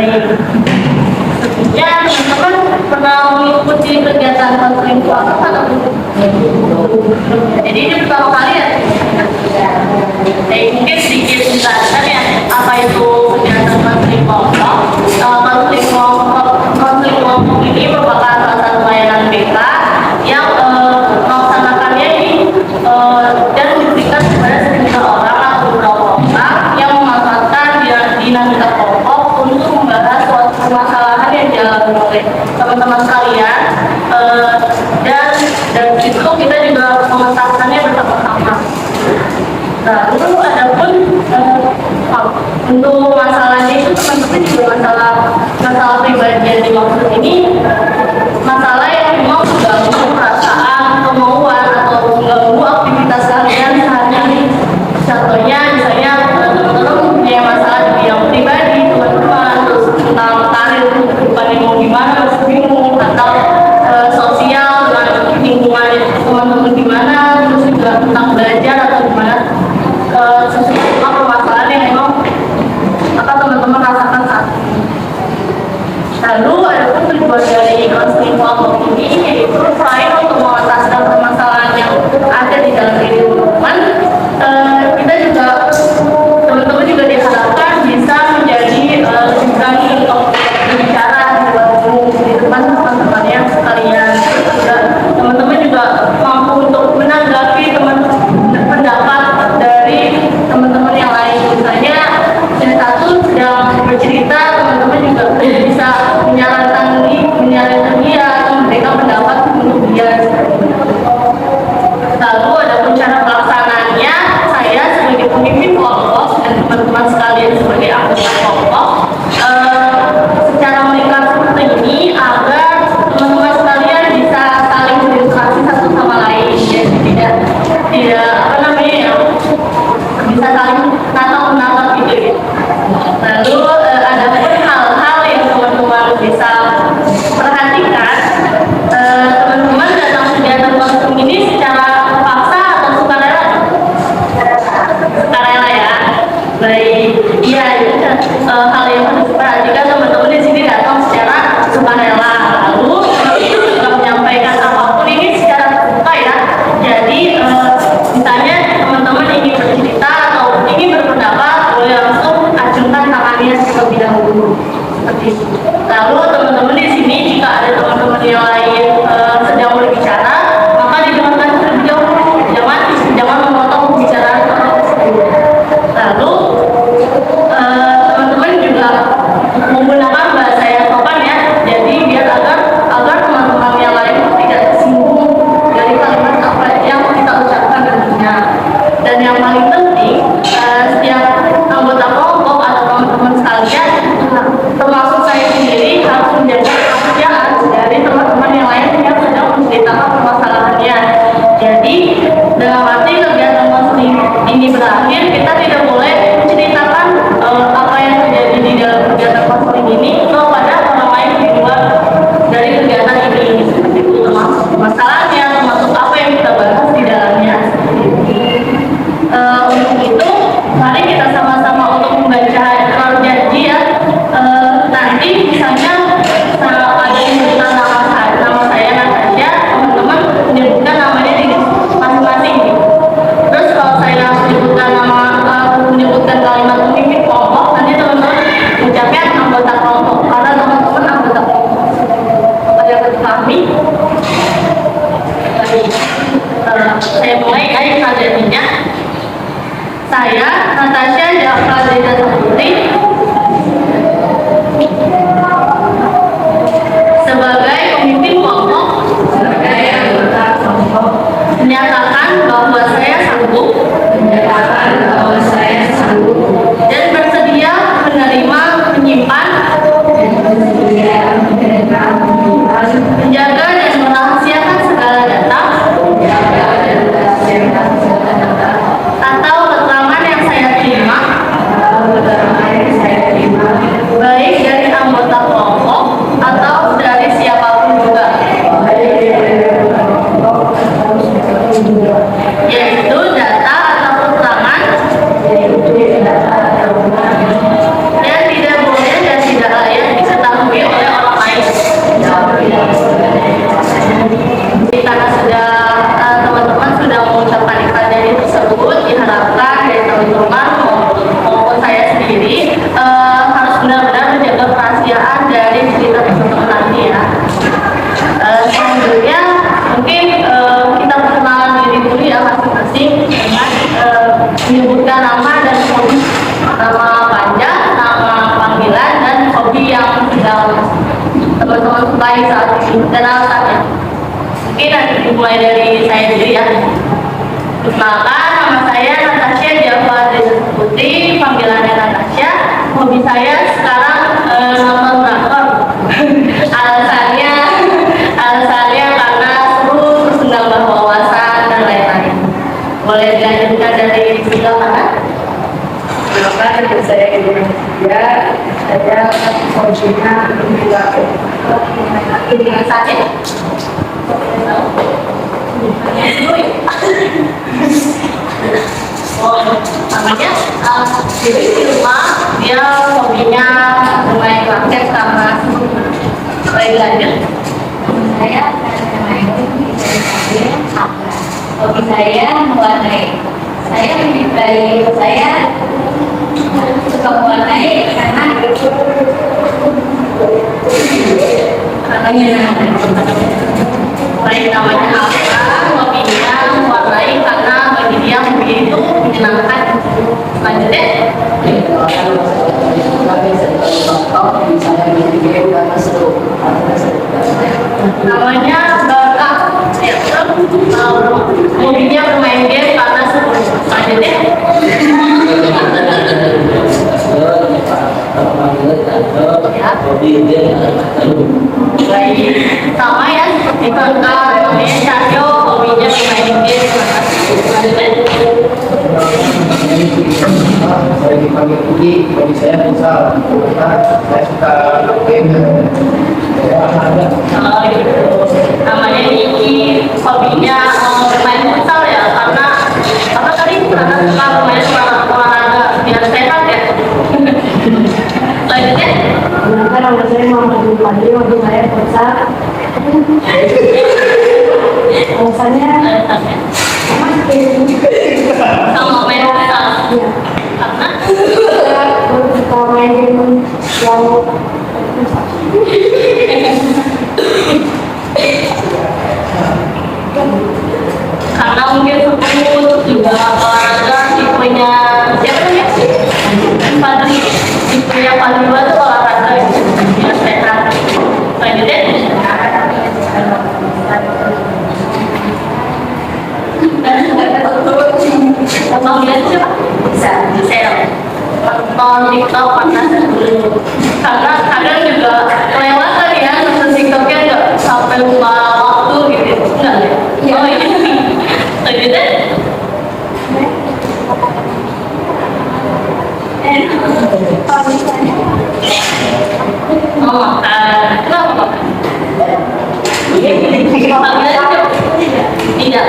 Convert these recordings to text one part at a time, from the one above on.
Baik. Tentunya teman-teman pernah mengikuti kegiatan konseling keluarga atau belum? Jadi ini pertama kali ya. Jadi mungkin sedikit menjelaskan ya apa itu kegiatan konseling kelompok. Konseling kelompok ini merupakan salah satu layanan BK yang melaksanakannya ini dan diberikan kepada sejumlah orang atau beberapa orang yang memanfaatkan dinamika kelompok untuk membahas suatu permasalahan yang dialami oleh teman-teman sekalian, dan itu kita juga memetakannya bersama-sama. Lalu adapun untuk masalahnya itu teman-teman juga masalah pribadi yang dimaksud ini masalah yang memang mengganggu perasaan, kemauan atau mengganggu aktivitas kalian sehari-hari. Contohnya misalnya teman-teman punya masalah di bidang pribadi teman-teman, terus tentang karir kehidupannya mau gimana masih bingung, atau sosial dengan lingkungan teman-teman gimana, terus juga tentang belajar atau gimana, sesuatu permasalahan yang memang akan teman-teman rasakan saat ini. Lalu ada pun tujuan dari konseling kelompok ini yaitu selain untuk mengatasi permasalahan yang ada di dalam diri teman-teman, kita juga teman-teman juga diharapkan bisa menjadi lebih berani untuk berbicara di depan teman-temannya sekalian. Dan teman-teman juga mampu untuk menanggapi pendapat dari teman-teman yang lain. Misalnya yang satu sedang bercerita, teman-teman juga bisa menyarankan dia atau memberikan pendapat untuk dia. Lalu ada pun cara pelaksanaannya, saya sebagai pemimpin kelompok dan teman-teman sekalian sebagai anggota kelompok secara meringkas seperti ini agar teman-teman sekalian bisa saling berinteraksi satu sama lain, ya tidak bisa saling tatap-menatap gitu ya. Lalu ada pun hal-hal yang teman-teman bisa perhatikan. Teman-teman datang kegiatan konseling ini secara paksa atau sukarela? Sukarela ya. Baik, iya, hal yang harus diperhatikan teman-teman di sini datang secara sukarela. Lalu itu juga menyampaikan apapun ini secara terbuka ya. Jadi misalnya teman-teman ingin bercerita atau ingin berpendapat, boleh langsung ajukan tangannya terlebih dahulu. Seperti itu. Lalu teman-teman di sini jika ada teman-teman yang lain sedang berbicara, maka didengarkan terlebih dahulu, jangan memotong pembicaraan tersebut. Lalu teman-teman juga menggunakan bahasa yang sopan ya, jadi biar agar teman-teman yang lain tidak tersinggung dari kalimat apa yang kita ucapkan tentunya. Dan yang paling penting, setiap anggota kelompok atau teman-teman sekalian, termasuk saya sendiri, harus menjaga kepercayaan dari teman-teman yang lain yang sedang menceritakan permasalahannya. Jadi dalam arti kegiatan konseling ini berakhir, kita tidak boleh menceritakan apa yang terjadi di dalam kegiatan konseling ini kepada orang lain di luar dari kegiatan ini. Seperti itu, termasuk masalahnya, termasuk apa yang kita bahas di dalamnya. Untuk itu, mari kita sama-sama untuk membaca janji ya. Nanti misalnya ada yang menyebutkan nama saya Natasha, teman-teman menyebutkan namanya di masing-masing. Terus kalau saya menyebutkan kalimat pemimpin kelompok, nanti teman-teman ucapnya anggota kelompok karena teman-teman anggota kelompok. Ada yang dipahami? Saya mulai dari janjinya. Saya Natasha Jafra Zeda Saputri sebagai pemimpin kelompok menyatakan bahwa saya sanggup dan bersedia menerima, menyimpan, menjaga dan merahasiakan segala data atau keterangan yang saya terima baik dari anggota kelompok atau dari siapapun juga, yaitu data atau keterangan sampai saat ini dan alasannya. Mungkin nanti dimulai dari saya sendiri ya. Perkenalkan, nama saya Natasha Java Putri, panggilannya Natasha. Hobi saya sekarang nonton drakor. alasannya karena seru, terus menambah wawasan dan lain-lain. Boleh dilanjutkan dari sebelah mana? Kenalkan, nama saya Ibu Nadia. Saya hobinya Ini saja. Oh, namanya jadi di rumah dia hobinya bermain raket sama lagi lanjut. Saya hobi saya mewarnai. Saya menyukai saya suka mewarnai karena Baik, namanya apa? Hobinya mewarnai karena bagi dia hobi itu menyenangkan. Lanjutnya. Namanya Barka. Ya, hobinya bermain game karena seru. Lanjutnya. Baik, sama ya seperti Barka, namanya Cahyo, hobinya bermain game karena seru. Lanjutnya. Saya dipanggil Puji, hobi saya futsal. Saya suka game. Oh, gitu. Namanya Niki, hobinya bermain futsal ya karena apa tadi? Karena suka bermain olahraga biar sehat ya. Lanjutnya. Kenalkan, nama saya Muhammad Fadli, hobi saya futsal. Alasannya Sama main futsal karena suka main game yang karena mungkin sebut juga olahraga tipenya siapa namanya? Fadli, tipenya Fadli itu olahraga biar sehat. Lanjutnya. Abang lihat siapa? Bisa ya? Nonton TikTok panas dulu. Karena kadang juga kelewatan ya nonton TikToknya nggak sampai lupa waktu gitu. Enggak ya? Oh ini. Lanjutnya. Oh makan. Kenapa makan? Tidak.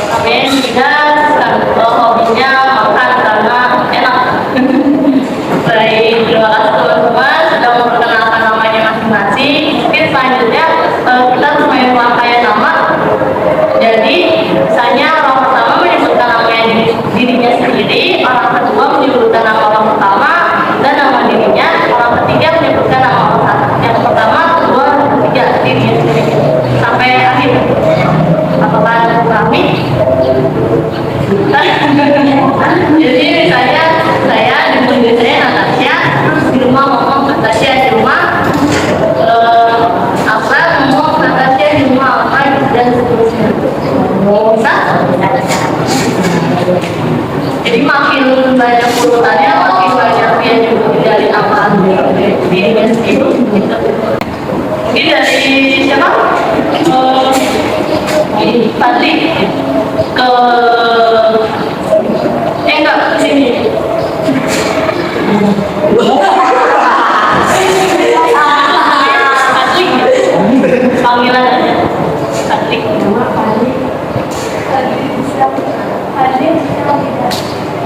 Tapi tidak, hobinya makan karena enak. Baik, terima kasih teman-teman sudah memperkenalkan namanya masing-masing. Mungkin selanjutnya kita bermain pemakaian nama. Jadi, misalnya orang pertama menyebutkan namanya dirinya sendiri, orang kedua menyebutkan nama orang pertama, dan nama dirinya, orang ketiga menyebutkan nama orang yang pertama, kedua, dan ketiga dirinya sendiri. Sampai akhir. Apakah cukup rapi? Jadi misalnya saya di saya Natasha, terus di rumah ngomong Natasha di rumah, Afra ngomong Natasha di rumah apa dan seterusnya. Bisa? Jadi makin banyak urutannya, makin banyak dia juga dari apa dirinya sendiri. Ini dari siapa? Fadli ke enggak ke sini. Fadli panggilan aja Fadli.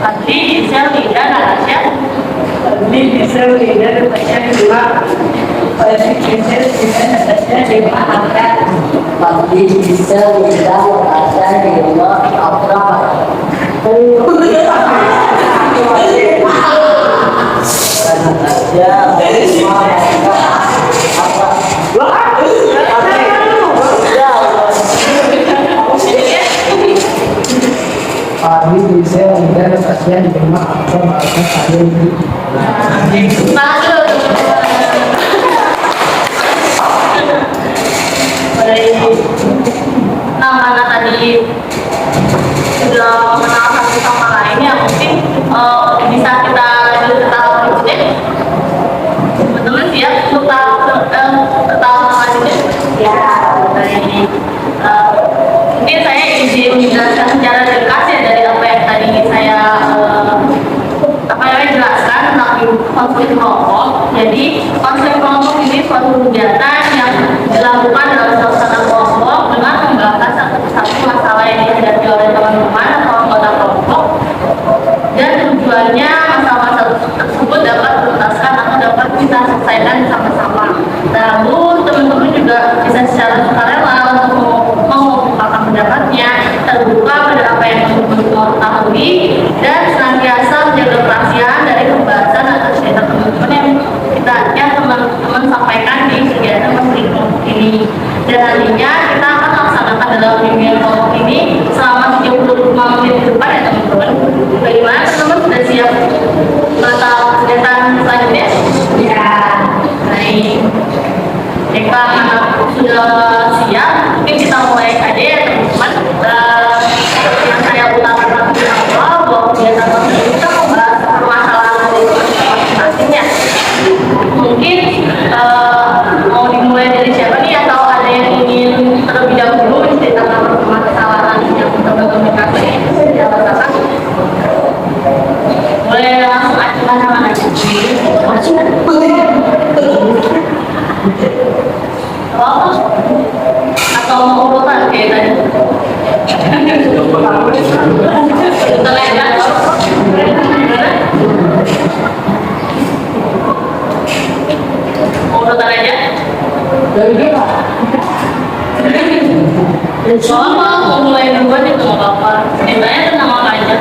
Fadli Gisel Linda Natasha. Fadli Gisel Linda Natasha Dewa. Fadli Gisel Linda Natasha Dewa Angga. Fadli Gisel Linda Natasha Dewa Afra. Fadli bisa dan kasihan di rumah apa bahasa saya ini. Bagus. baik. Nah, karena tadi sudah mengenal satu sama lain ya, mungkin bisa kita lanjut ke tahap berikutnya. Teman-teman siap untuk tahap selanjutnya? Ya. Baik. Mungkin saya izin menjelaskan secara ringkas ya dari apa yang tadi saya jelaskan tentang konflik kelompok. Jadi konflik kelompok ini suatu kegiatan yang dilakukan dalam suasana kelompok dengan membahas satu masalah yang dihadapi oleh teman-teman atau anggota kelompok, dan tujuannya masalah-masalah tersebut dapat dituntaskan atau dapat kita selesaikan sama-sama. Lalu teman-teman juga bisa secara sukarela untuk mengungkapkan pendapatnya, terbuka pada apa yang teman-teman mau ketahui, dan senantiasa menjaga kerahasiaan dari pembahasan atau cerita teman-teman yang teman-teman sampaikan di kegiatan konflik kelompok ini. Dan nantinya kita akan laksanakan dalam bimbingan kelompok ini selama 35 menit ke depan ya teman-teman. Bagaimana teman-teman sudah siap mata kegiatan selanjutnya? Ya. Baik. Jika sudah siap, mungkin kita mulai saja ya teman-teman. Yang saya utarakan di awal bahwa kegiatan konflik kita membahas permasalahan dari masing-masing ya. Mungkin mau dimulai dari siapa nih, atau ada yang ingin terlebih dahulu menceritakan permasalahan yang teman-teman kasih ya, rasakan? Boleh langsung ajukan nama aja. Oh, atau mau urutan kayak tadi? Kita lihat ya. Mau urutan aja? Dari dia. Soalnya mau mulai duluan itu nggak apa-apa. Ceritanya tentang apa aja?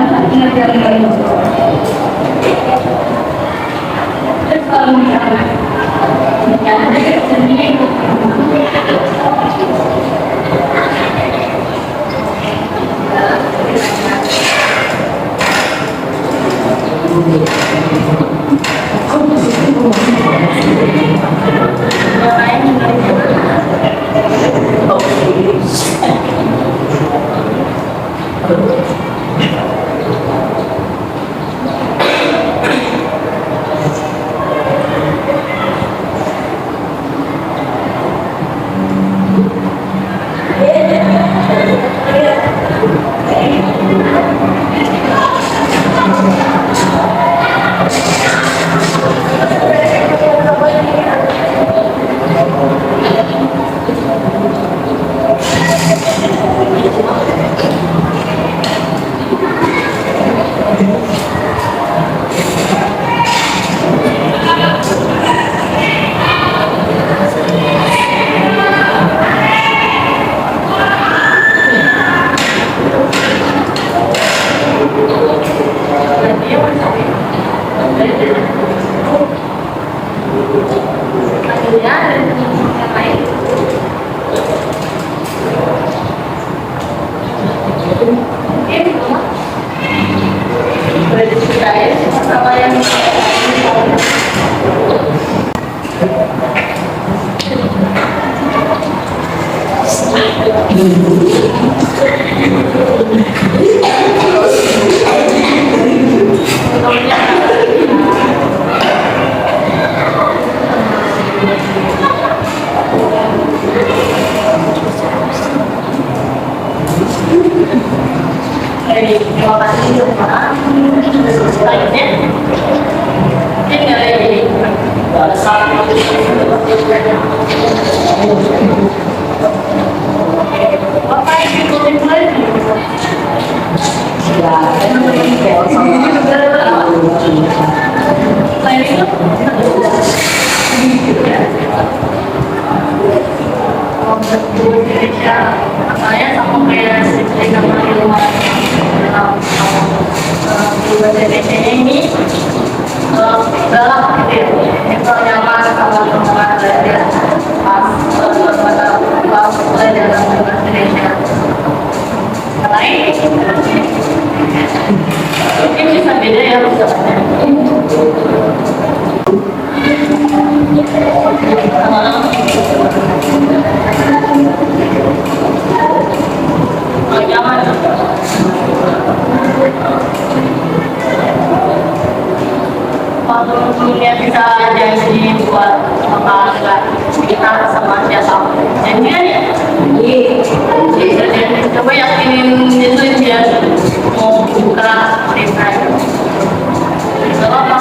ingat yang baru. Terus kalau misalnya yang sendiri saya sama kayak saya sama di rumah ini dalam gitu ya itu nyaman sama teman belajar pas mulai dalam bahasa Indonesia lain mungkin bisa beda ya misalnya nyaman kalau dunia bisa jadi buat apa kita sama siapa jadi coba yakinin itu dia mau buka cerita nggak apa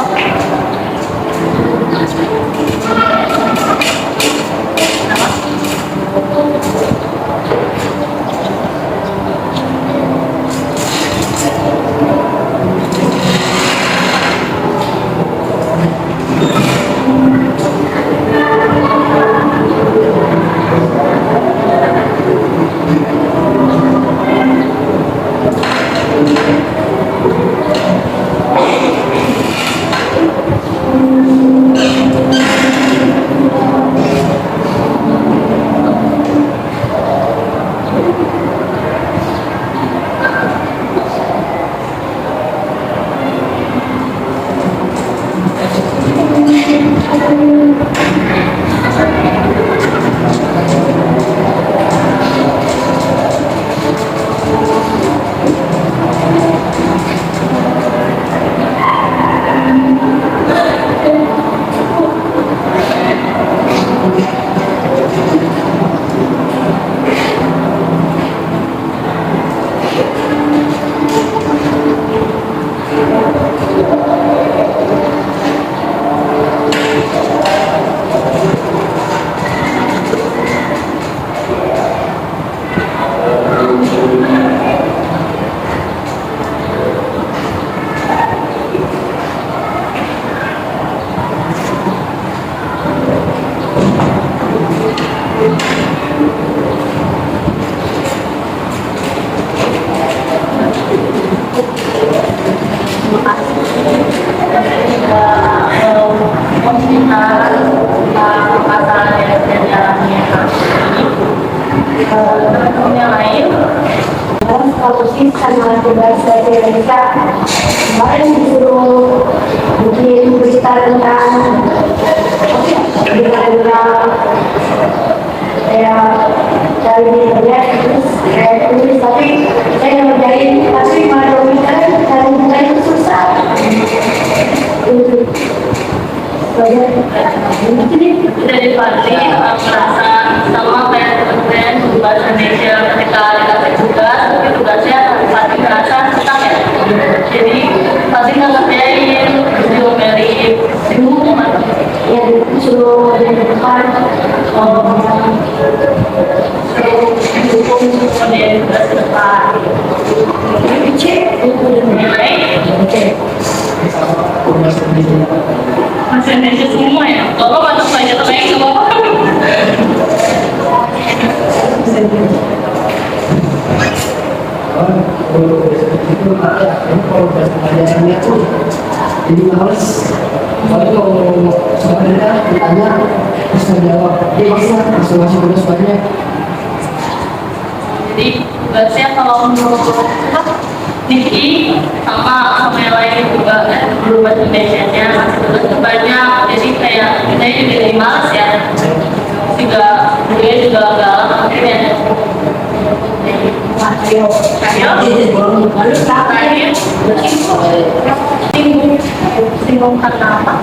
terima kasih sudah kita masalah yang dialami ini. Teman-teman yang lain, solusi sama tugas dari Indonesia kemarin disuruh bikin berita tentang saya cari di internet terus saya tulis tapi saya ngerjain tapi malah cari bukan itu susah dari Fadli merasa sama kayak teman-teman di bahasa Indonesia ketika dikasih tugas, tapi tugasnya Fadli merasa susah ya. Jadi Fadli nggak ngerjain, diomelin, bingung yang suruh dari depan dukung kemudian tugas ke depan. cek itu Nilai bahasa Indonesia semua ya. Bapak masuk saja terbaik ke Bapak. Itu kalau pelajarannya tuh jadi males. Soalnya kalau sebenarnya ditanya bisa jawab, dia bisa langsung ngasih tugas banyak. Jadi tugasnya kalau menurut Niki sama yang lain juga belum bahasa Indonesia-nya masih tugasnya banyak. Jadi kayak kita juga jadi malas ya. Dia juga galak mungkin ya. Ayo, lalu terakhir singgung karena apa?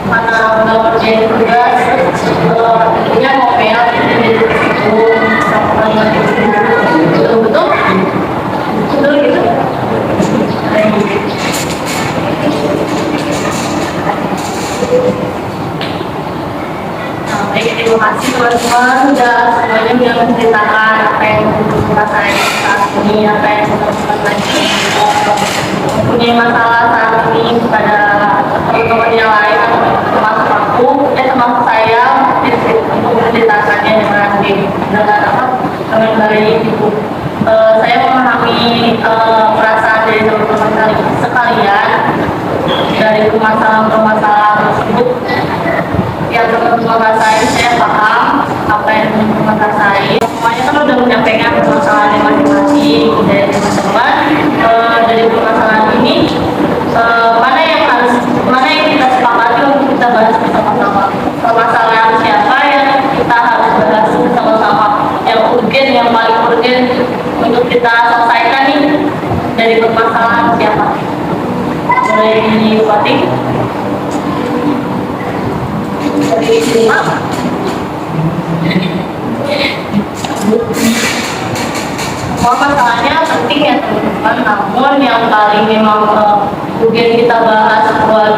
Karena udah kerjain tugas, tentunya mau PL betul-betul gitu. Baik, terima kasih teman-teman sudah semuanya sudah menceritakan apa yang rasain saat ini, apa yang teman-teman lagi mempunyai masalah saat ini kepada teman-teman yang lain termasuk aku, termasuk saya untuk menceritakannya dengan dengan baik itu. Saya memahami perasaan dari teman-teman sekalian dari permasalahan tersebut yang teman-teman rasain. Saya paham apa yang teman-teman rasain. Semuanya kan udah menyampaikan permasalahan masing-masing dari teman-teman. Dari permasalahan ini mana yang kita sepakati untuk kita bahas bersama-sama. Permasalahan siapa yang kita harus bahas bersama-sama, yang urgen, yang paling urgen untuk kita selesaikan nih dari permasalahan siapa. Mulai di Fatih dari lima. Semua masalahnya penting ya teman-teman, namun yang paling memang mungkin kita bahas buat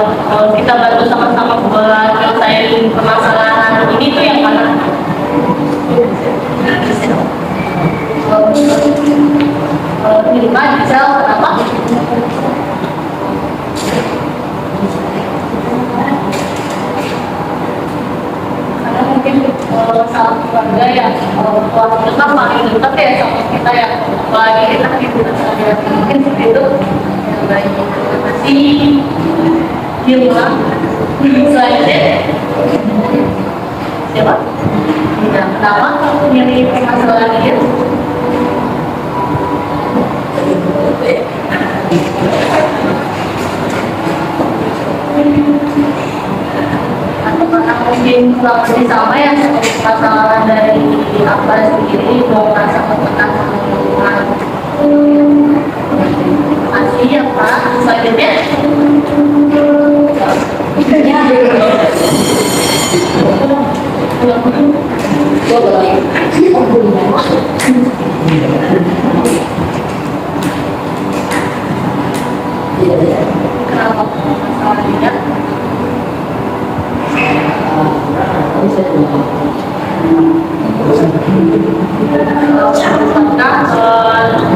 kita bantu sama-sama buat nyelesain permasalahan ini tuh yang mana? Lima Gisel, kenapa? Karena mungkin salah keluarga ya, keluarga kita paling dekat ya sama kita ya, apalagi kita hidup saja mungkin seperti itu. Yang baik, terima kasih. Gila, selanjutnya siapa? Nah, kenapa milih permasalahan ini? Mungkin kurang lebih sama ya seperti masalah dari apa sendiri mau merasa tertekan sama lingkungan. Masih ya Pak, selanjutnya kenapa masalahnya? Karena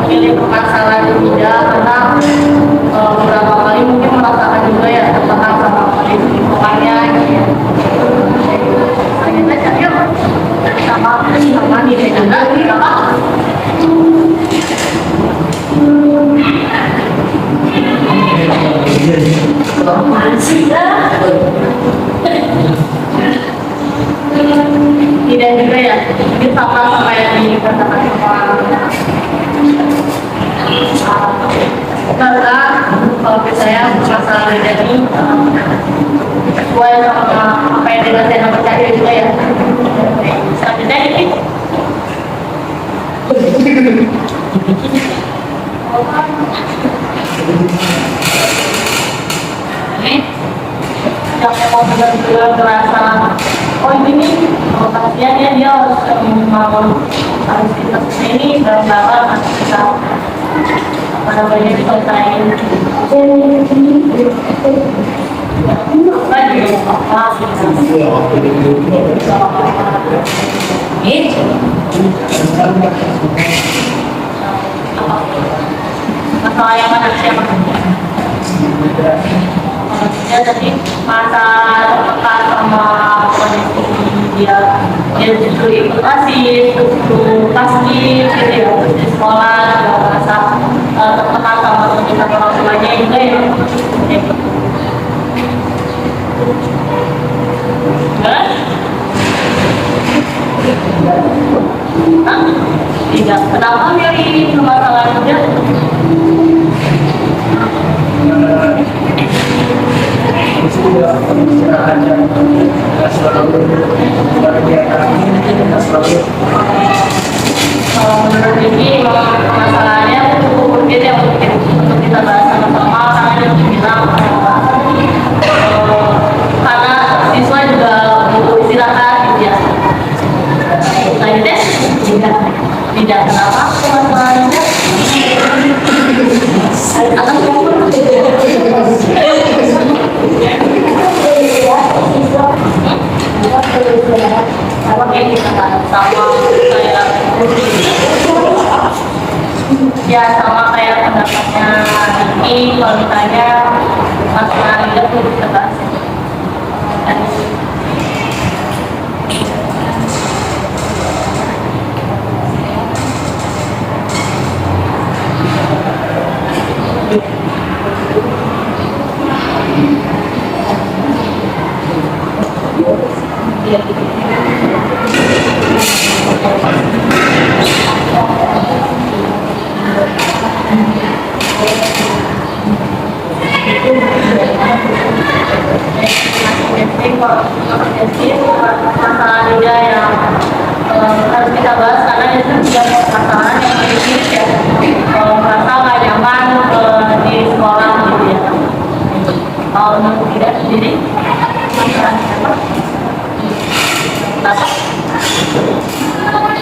pilih permasalahan tidak karena beberapa kali mungkin merasakan juga ya tertekan sama kondisi lingkungannya gitu. ini sama yang dikatakan karena kalau saya masalah ini sesuai sama apa yang saya percaya juga ya. Selanjutnya ini yang mau benar-benar merasa oh ini lokasinya dia harus harus kita sini dalam rangka kita apa namanya diselesaikan lagi apa ini masalah yang mana siapa ya jadi masa tertekan sama kondisi dia justru ikut asis pasti gitu ya di sekolah juga merasa tertekan sama tuntutan orang tuanya juga ya tidak kenapa dari permasalahannya menurut ini masalahnya mungkin yang untuk kita bahas sama-sama karena dia bilang karena siswa juga butuh istirahat gitu ya. Selanjutnya tidak kenapa masalahnya atas apa kayak kita sama kayak ya sama kayak pendapatnya ini kalau ditanya masalah itu tuh kita bahas masalah juga yang harus kita bahas karena itu juga masalah yang kritis ya merasa nggak nyaman di sekolah gitu ya kalau tidak sendiri masalah apa?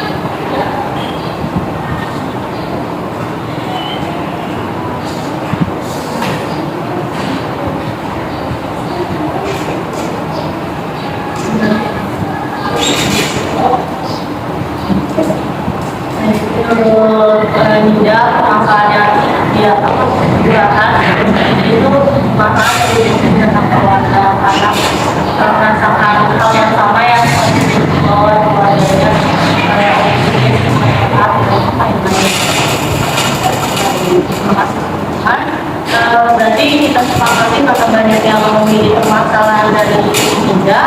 Ninja masalahnya dia gerakan itu masalah yang tentang keluarga anak merasakan hal yang sama yang oleh keluarganya berarti kita sepakati karena banyak yang memilih permasalahan dari Ninja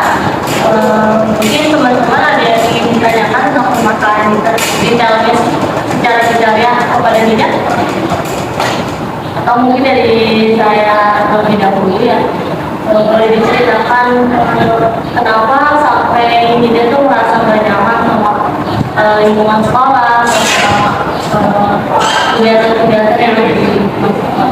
mungkin teman-teman ada yang ingin ditanyakan tentang permasalahan detailnya secara detailnya kepada Ninja atau mungkin dari saya terlebih dahulu ya boleh diceritakan kenapa sampai Ninja tuh merasa gak nyaman sama lingkungan sekolah sama kegiatan-kegiatan yang ada di sekolah.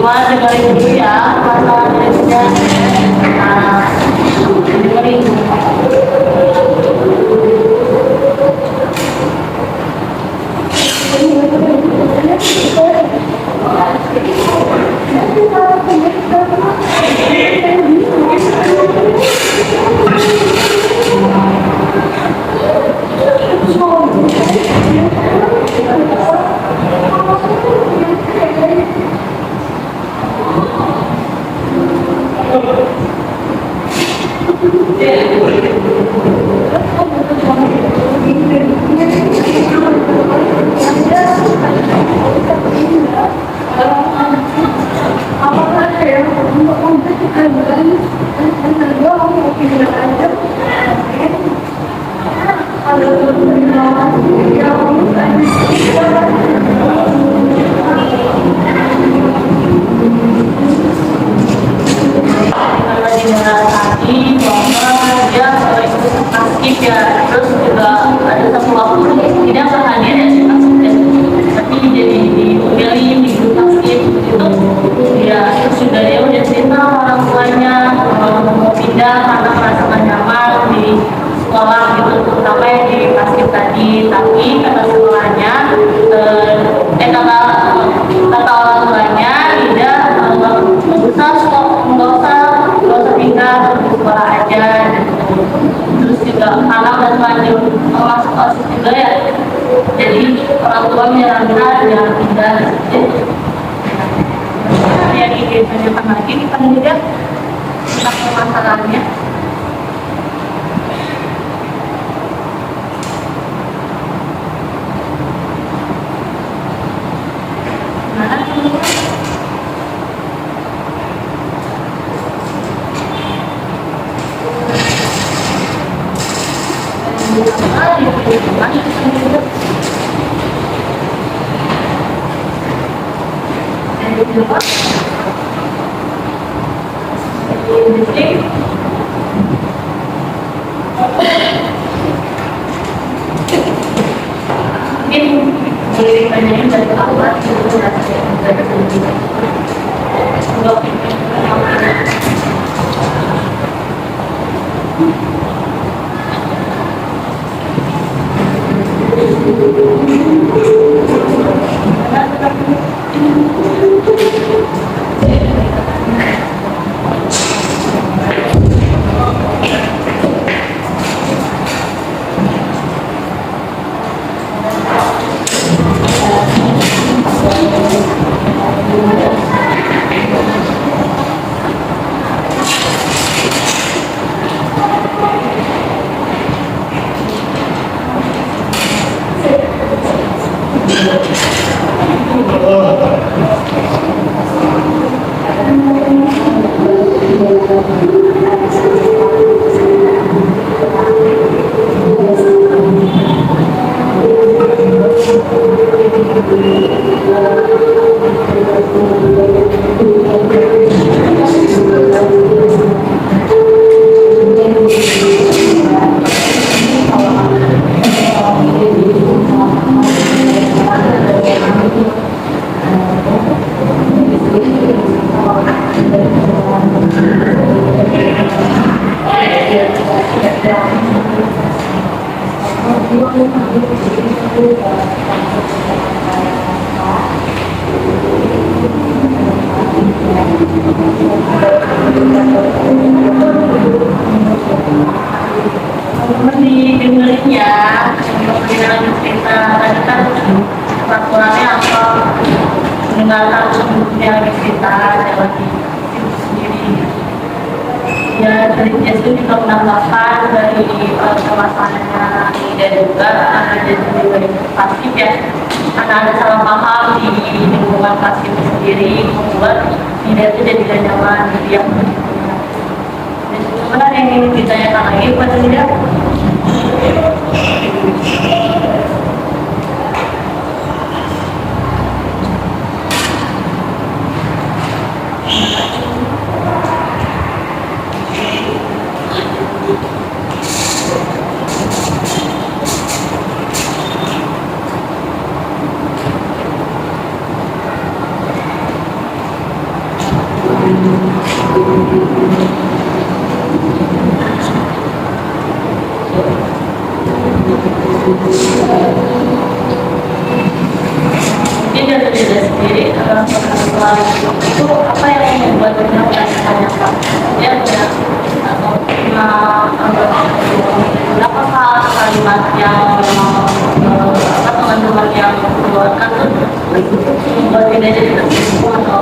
Cuma dengerin dulu ya masalahnya juga dengerin tuanya mau pindah karena merasa nggak nyaman di sekolah gitu, terutama yang di Pasir tadi. Tapi kata sekolahnya, kata orang tuanya tidak, nggak usah pindah ke sekolah aja gitu. Terus juga anak dan maju masuk OSIS juga ya, jadi orang tua menyarankan jangan pindah gitu. Yang ingin tanyakan lagi kita juga tentang permasalahannya. Mungkin boleh ditanyain dari awal gitu teman-teman didengerin ya untuk mendengarkan cerita tadi kan peraturannya apa, mendengarkan yang cerita lagi sendiri ya. Dari itu juga menambahkan dari permasalahannya dan juga ada juga pasti ya, karena ada salah paham di lingkungan kelas itu sendiri membuat tidak itu jadi tidak nyaman gitu ya. Mana yang ingin ditanyakan lagi pada dia? Mungkin dari diri sendiri itu apa yang membuat kita bertanya-tanya ya, atau apakah kalimat yang teman-teman yang keluarkan tuh membuat kita jadi tersinggung atau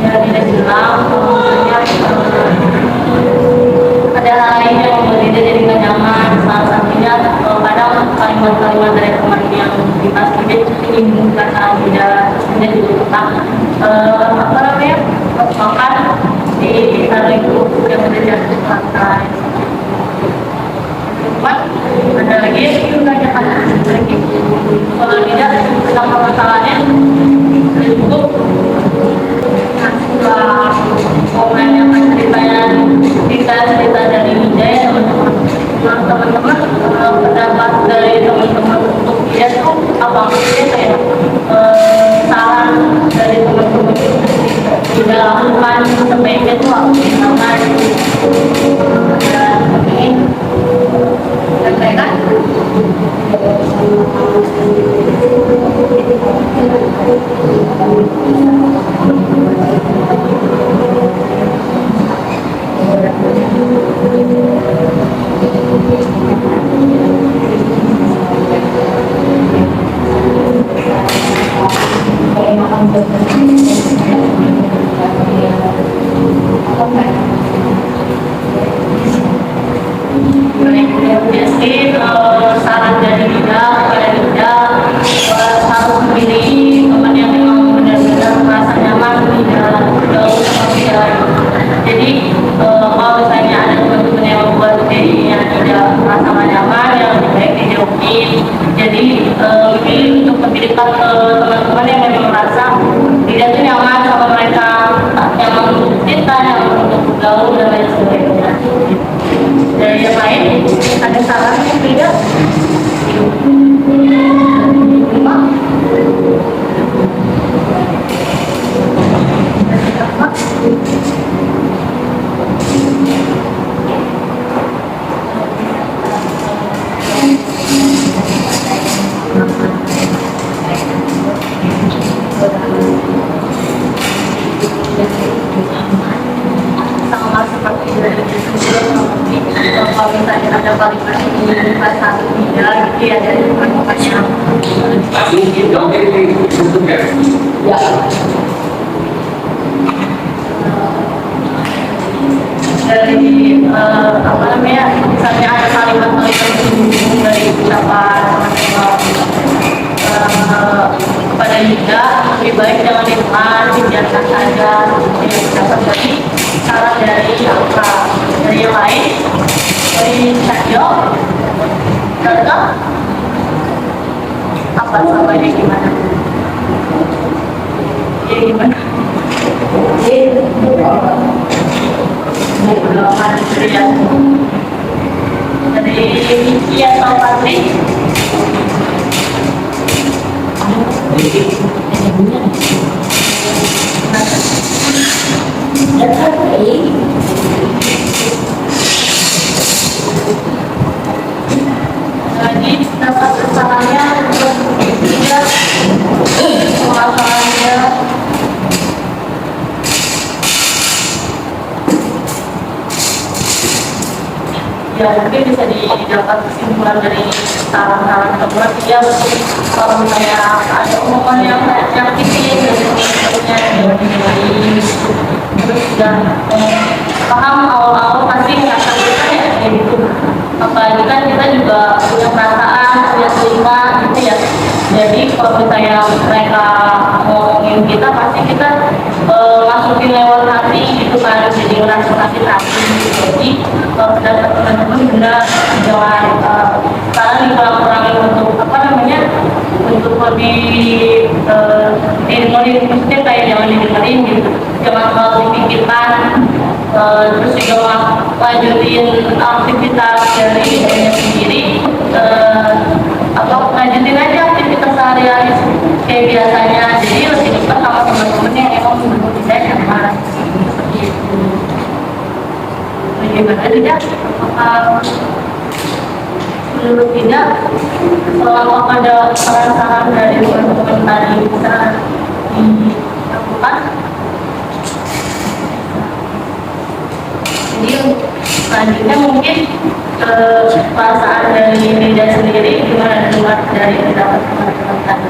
ya tidak bilang ada hal lain yang membuat dia jadi nggak nyaman. Salah satunya kadang kalimat-kalimat dari teman yang kita tidak ingin karena tidak juga tentang apa namanya makan di hari itu yang ada di pantai. Cuman ada lagi yang menanyakan lagi kalau tidak tentang masalahnya itu jauh dan lain sebagainya. Dari yang lain ada saran yang beda? Lima. Sama seperti dari kalau misalnya ada kalimat ini bahasa Indonesia gitu ya dari makanya Ya. dari apa namanya misalnya ada kalimat-kalimat singgung dari ucapan kepada Yuda lebih baik jangan dimakan dibiarkan saja yang dapat dari saran dari apa dari yang lain dari Sadio contoh apa samanya gimana ya gimana Belum ya. Dari Vicky atau Patrik? Lagi dapat kesannya untuk tidak pengalamannya. Ya mungkin bisa didapat kesimpulan dari saran-saran teman dia betul kalau misalnya ada omongan yang nyakitin dan sebagainya terus sudah paham awal-awal pasti nggak akan bisa ya kayak gitu apalagi kan kita juga punya perasaan punya telinga gitu ya jadi kalau misalnya mereka ngomongin kita pasti kita masukin lewat hati gitu kan jadi langsung kasih hati jadi kalau dapat teman-teman benar jangan sekarang dikurang-kurangin untuk apa namanya untuk lebih dengerin maksudnya kayak jangan didengerin gitu jangan terlalu dipikirkan terus juga lanjutin aktivitas dari dirinya sendiri atau lanjutin aja aktivitas sehari-hari kayak biasanya jadi lebih dekat sama teman-teman yang emang menurut saya nyaman seperti itu bagaimana tidak menurut tidak selama ada saran-saran dari teman-teman tadi bisa dilakukan jadi selanjutnya mungkin perasaan dari Rida sendiri gimana dengar dari pendapat teman-teman tadi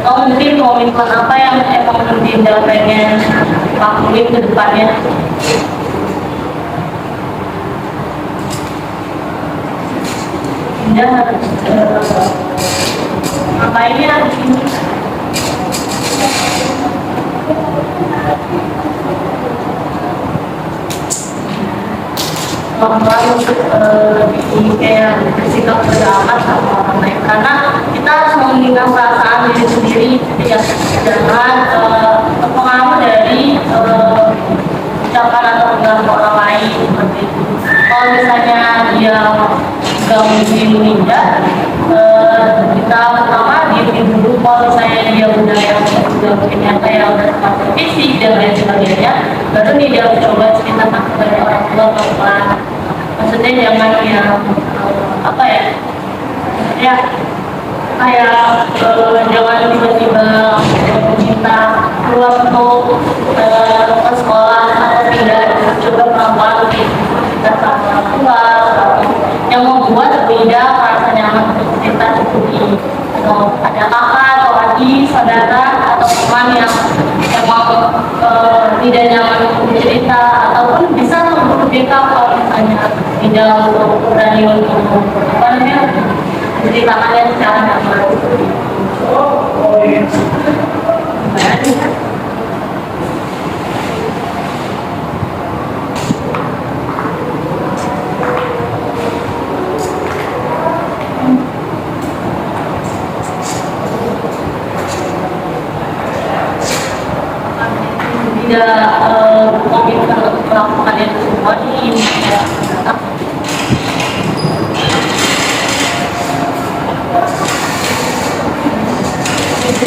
atau mungkin komitmen apa yang emang Dinda pengen lakuin ke depannya Dinda harus ngapain ya pelan-pelan untuk lebih kayak bersikap berdamai sama orang lain karena kita harus mementingkan perasaan diri sendiri ya jangan terpengaruh dari ucapan atau pengaruh orang lain seperti itu kalau misalnya dia nggak mungkin tidak kita pertama diem dulu kalau misalnya dia udah mungkin nyata ya udah semakin fisik dan lain sebagainya baru nih dia coba cerita kepada orang tua pelan-pelan maksudnya jangan yang apa ya ya kayak jangan tiba-tiba minta keluar untuk ke sekolah atau pindah coba pelan-pelan kita sama orang tua yang membuat beda rasa nyaman untuk cerita seperti ada kakak atau adik saudara atau teman yang emang tidak nyaman untuk cerita ataupun bisa untuk kita kalau misalnya tidak berani untuk apa namanya menceritakannya secara nyaman. tidak komitmen untuk melakukan itu semua di Indonesia.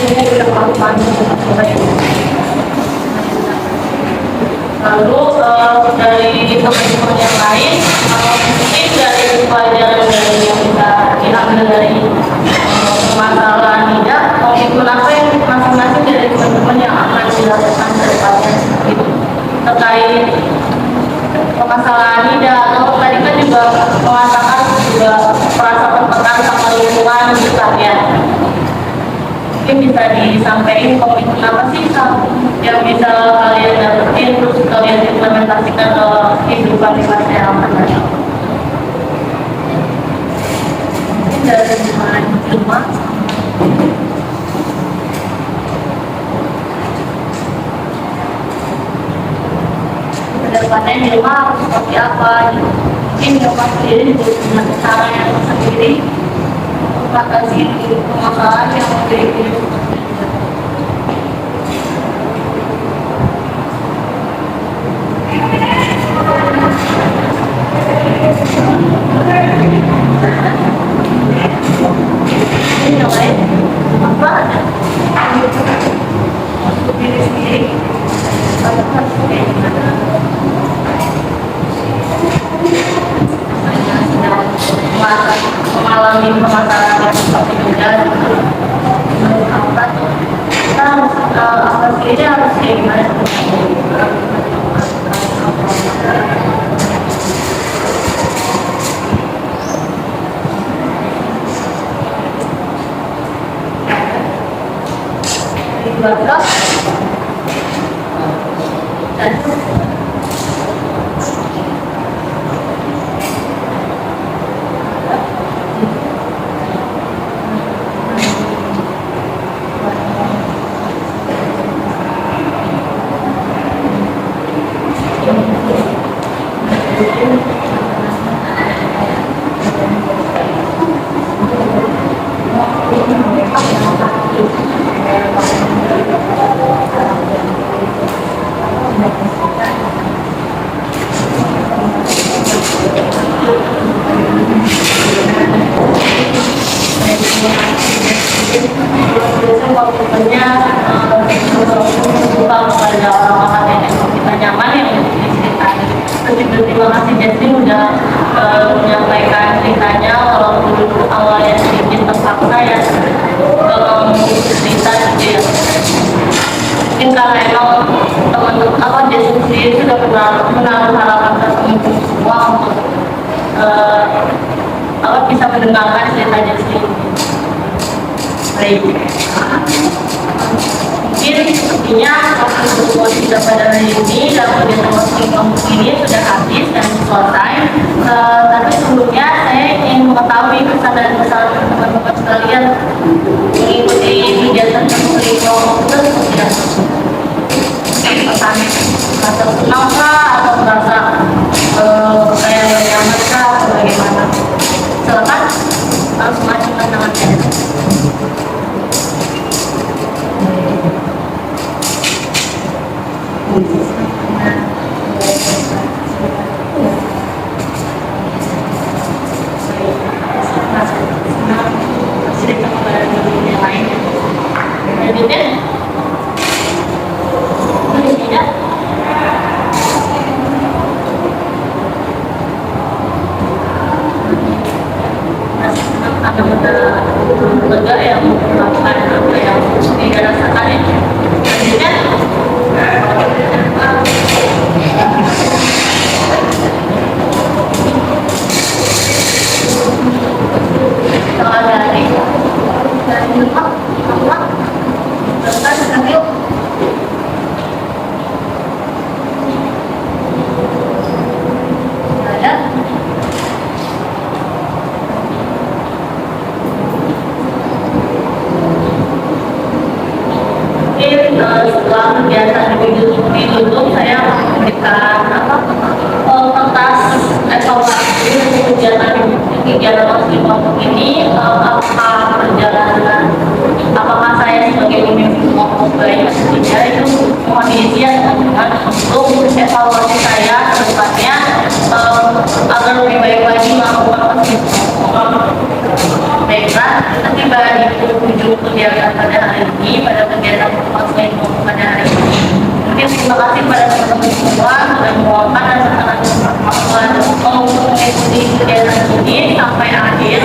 Ini sudah melakukan lalu dari teman-teman yang lain mungkin dari pelajaran dari yang kita diambil dari permasalahan tidak komitmen apa yang masing-masing dari teman-teman yang akan dilakukan ke depannya gitu. Terkait permasalahan tidak atau tadi kan juga mengatakan juga merasa tertekan sama lingkungan misalnya. Mungkin bisa disampaikan komitmen apa sih yang bisa kalian dapetin terus kalian implementasikan ke kehidupan di masa yang akan datang. Mungkin dari cuma kedepannya di rumah harus seperti apa gitu. Mungkin rumah sendiri juga punya cara yang sendiri mengatasi permasalahan yang menjadi ini yang lain apa ada untuk diri sendiri mengalami permasalahan yang seperti itu kita harus apa sendiri harus kayak gimana ibadah dan biasanya waktunya buka kepada orang-orang yang kita nyaman yang diceritain. Terima kasih Jessie udah menyampaikan ceritanya walaupun dulu awalnya sedikit terpaksa ya cerita gitu ya. Mungkin karena emang teman-teman apa Jessie sendiri sudah pernah menaruh harapan ke teman-teman semua untuk bisa mendengarkan cerita Jessie. Baik. Mungkin sepertinya waktu berdua kita pada hari ini dan kemudian kelompok ini sudah habis dan selesai. Tapi sebelumnya saya ingin mengetahui pesan dan pesan teman-teman sekalian mengikuti kegiatan kelompok itu seperti apa? Pesan merasa senang kah atau merasa kayak nggak nyaman kah atau bagaimana? Silakan langsung ajukan tangannya. lega yang melakukan apa yang tidak rasakan ya. Setelah kegiatan ditutup, saya memberikan kertas evaluasi kegiatan kelompok ini, apakah perjalanan, apakah saya sebagai pemimpin kelompok baik tidak itu mohon izin teman-teman untuk evaluasi saya ke depannya agar lebih baik lagi melakukan baiklah nanti di ujung kegiatan pada hari ini pada kegiatan konseling pada hari ini mungkin terima kasih pada teman-teman semua sudah meluangkan dan sangat untuk mengikuti kegiatan ini sampai akhir